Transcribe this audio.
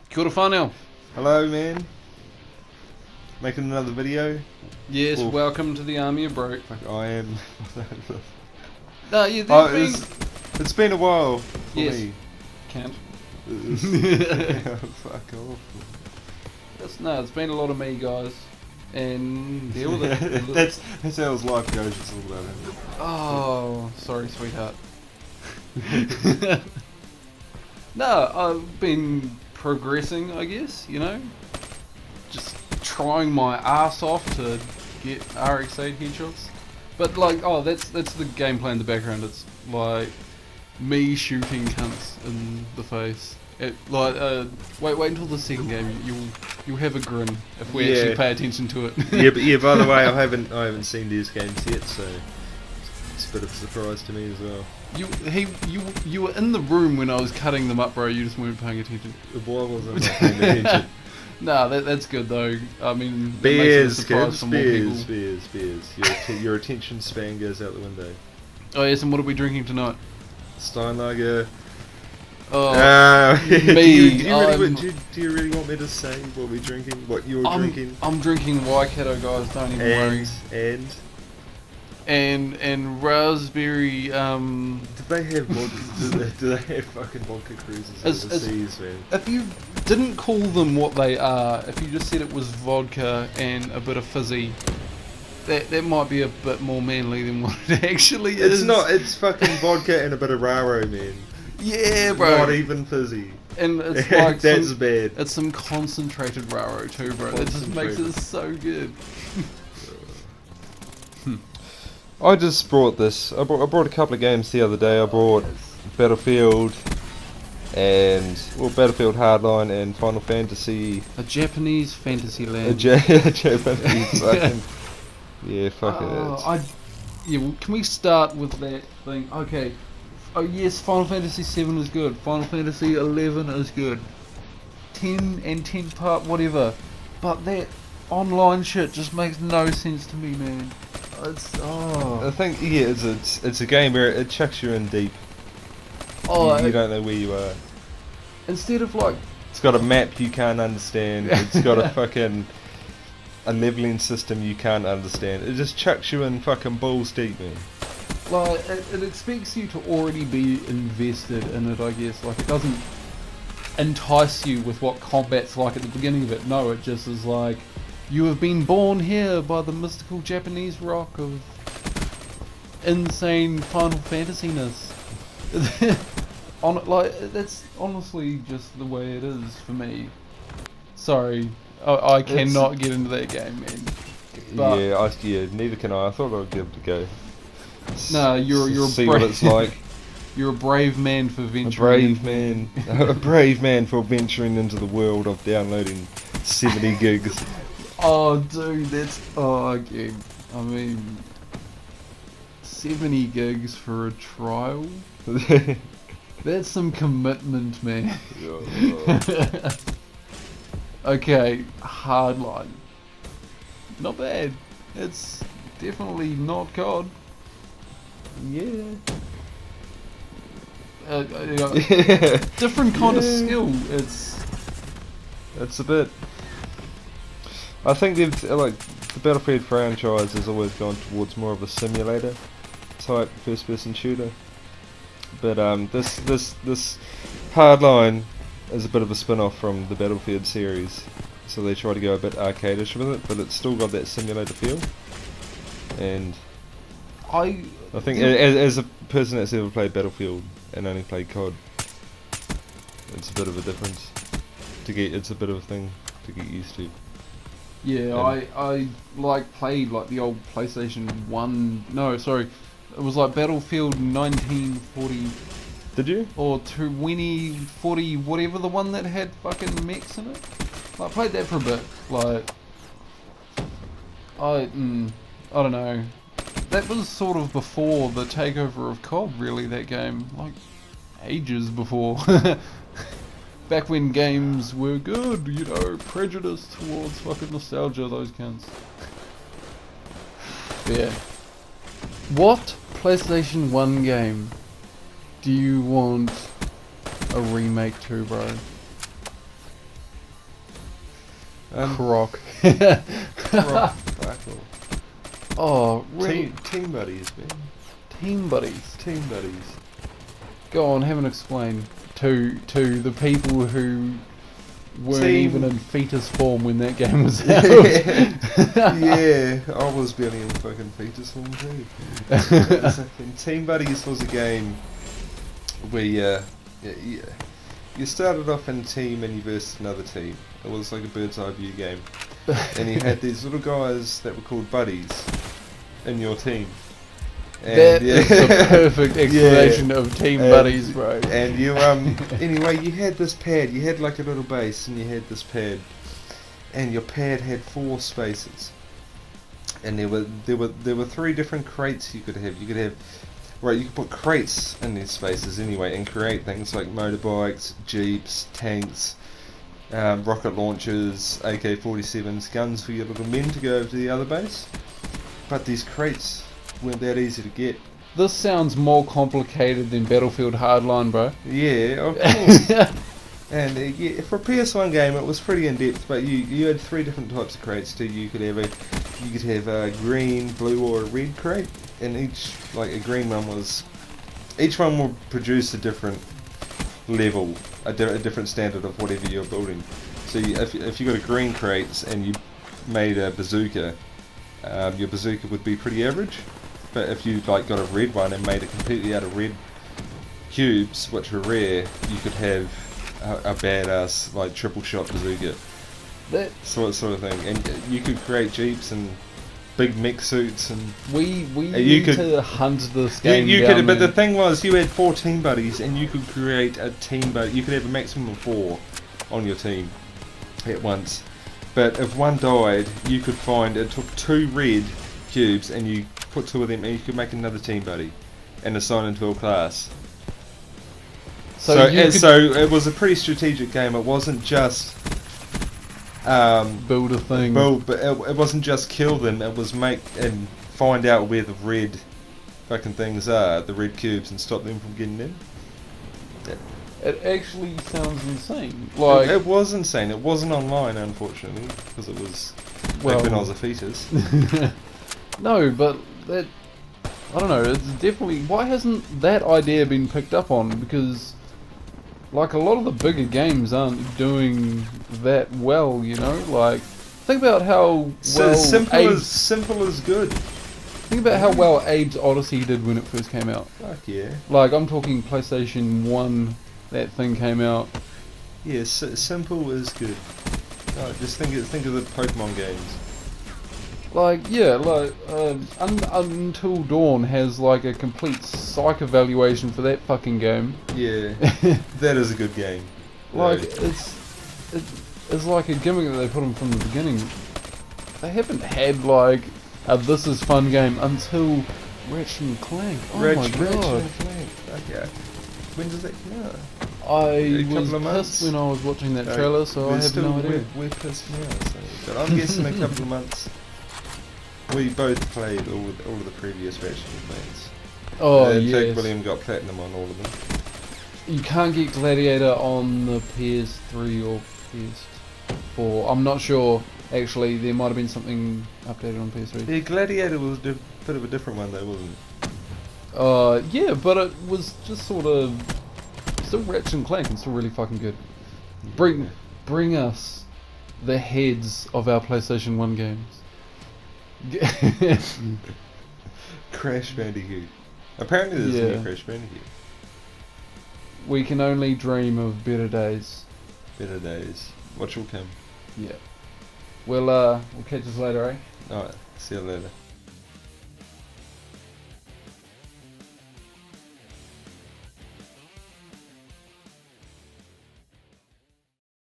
Kia ora whanau. Hello, man. Making another video. Yes, Oof. welcome to the Army of Broke. Fuck, I am. No, yeah, there's been... It's been a while for Yes. me. Can't. Fuck off. It's been a lot of me, guys. And deal with it. that's how his life goes. It's all about him. Oh, sorry, sweetheart. No, I've been progressing, I guess, you know? Just trying my ass off to get RX-8 headshots. But like, that's the gameplay in the background. It's like me shooting cunts in the face. Wait until the second game. You'll have a grin if we actually pay attention to it. yeah. By the way, I haven't seen these games yet, so it's a bit of a surprise to me as well. You were in the room when I was cutting them up, bro. You just weren't paying attention. Why wasn't I paying attention? Nah, that's good though. I mean, Beers, kids, beers. Your attention span goes out the window. Oh yes, and what are we drinking tonight? Steinlager. Oh, do me. you really want me to say what we're drinking? What you're drinking? I'm drinking Waikato, guys. Don't even worry. And raspberry. Do they have vodka? do they have fucking vodka cruises overseas, man? If you didn't call them what they are, if you just said it was vodka and a bit of fizzy, that might be a bit more manly than what it actually is. It's not. It's fucking vodka and a bit of raro, man. Yeah, bro. Not even fizzy. And it's like that's bad. It's some concentrated raro too, bro. That just makes it so good. I just brought this. I brought a couple of games the other day. I brought Battlefield Battlefield Hardline and Final Fantasy. A Japanese fantasy land. Japanese fucking. Yeah, fuck it. Can we start with that thing? Okay. Oh yes, Final Fantasy 7 is good. Final Fantasy 11 is good. 10 and 10 part whatever. But that online shit just makes no sense to me, man. I think it's a game where it chucks you in deep. You don't know where you are. Instead of like, it's got a map you can't understand. It's got a leveling system you can't understand. It just chucks you in fucking balls deep, man. Like it expects you to already be invested in it, I guess. Like it doesn't entice you with what combat's like at the beginning of it. No, it just is like, you have been born here by the mystical Japanese rock of insane Final Fantasy-ness. That's honestly just the way it is for me. Sorry, I cannot get into that game, man. But neither can I. I thought I'd give it a go. No, you're see what it's like. You're a brave man for venturing. A brave man for venturing into the world of downloading 70 gigs. Oh, dude, okay. I mean, 70 gigs for a trial? That's some commitment, man. Okay, Hardline. Not bad. It's definitely not COD. Yeah. Different kind of skill. It's a bit. I think they've the Battlefield franchise has always gone towards more of a simulator type first-person shooter, but this Hardline is a bit of a spin-off from the Battlefield series, so they try to go a bit arcadish with it, but it's still got that simulator feel. And I think as a person that's ever played Battlefield and only played COD, it's a bit of a difference it's a bit of a thing to get used to. Yeah, I played like the old PlayStation 1. No, sorry, it was like Battlefield 1940. Did you? Or 2040, whatever, the one that had fucking mechs in it. I played that for a bit. Like, I don't know. That was sort of before the takeover of COD, really. That game, like, ages before. Back when games were good, you know, prejudice towards fucking nostalgia, those cunts. Yeah. What PlayStation 1 game do you want a remake to, bro? Croc. Croc, fuck off. Oh, really? Team buddies, man. Team buddies. Team buddies. Go on, have an explain to the people who weren't Team- even in fetus form when that game was out. Yeah, I was barely in fucking fetus form too. Team Buddies was a game where you started off in a team and you versed another team. It was like a bird's eye view game. And you had these little guys that were called buddies in your team. And That is the perfect explanation of team buddies, bro. And you anyway, you had this pad. You had like a little base, and you had this pad, and your pad had 4 spaces. And there were 3 different crates you could have. You could put crates in these spaces anyway, and create things like motorbikes, jeeps, tanks, rocket launchers, AK-47s, guns for your little men to go over to the other base. But these crates weren't that easy to get. This sounds more complicated than Battlefield Hardline, bro. Yeah, of course. And for a PS1 game, it was pretty in depth. But you had 3 different types of crates too. You could have a green, blue, or a red crate, and each one will produce a different level, a different standard of whatever you're building. So if you got a green crate and you made a bazooka, your bazooka would be pretty average. But if you got a red one and made it completely out of red cubes, which were rare, you could have a badass triple shot bazooka. That Sort of thing. And you could create jeeps and big mech suits, and we need to hunt this game you down, could. But man. the thing was, you had 4 team buddies, and you could create a team buddy. You could have a maximum of 4 on your team at once. But if one died, you could find it took 2 red cubes, and you put 2 of them, and you could make another team buddy and assign them to a class. So it was a pretty strategic game. It wasn't just build a thing. But it wasn't just kill them. It was make and find out where the red fucking things are, the red cubes, and stop them from getting in. It actually sounds insane. It was insane. It wasn't online, unfortunately, because it was back when I was a fetus. No, but that, I don't know, it's definitely, why hasn't that idea been picked up on? Because a lot of the bigger games aren't doing that well, you know? Think about how simple as good. Think about how well Abe's Odyssey did when it first came out. Fuck yeah. I'm talking PlayStation 1, that thing came out. Yeah, simple is good. Just think of the Pokemon games. Until Dawn has a complete psych evaluation for that fucking game. Yeah, that is a good game. It's like a gimmick that they put in from the beginning. They haven't had a this is fun game until Ratchet and Clank. Oh my god. Ratchet and Clank. Okay. When does that come out? I couple was of months? pissed when I was watching that trailer, so I have no idea. We're pissed now, but I'm guessing a couple of months. We both played all of the previous Ratchet and Clanks. Oh, in yes. fact, William got platinum on all of them. You can't get Gladiator on the PS3 or PS4. I'm not sure. Actually, there might have been something updated on PS3. Yeah, Gladiator was a bit of a different one though, wasn't it? Yeah, but it was just sort of still Ratchet and Clank and still really fucking good. Bring us the heads of our PlayStation 1 games. Crash Bandicoot. Apparently there's a new Crash Bandicoot. We can only dream of better days. Better days. What will come. Yeah. We'll catch us later, eh? Alright, see you later.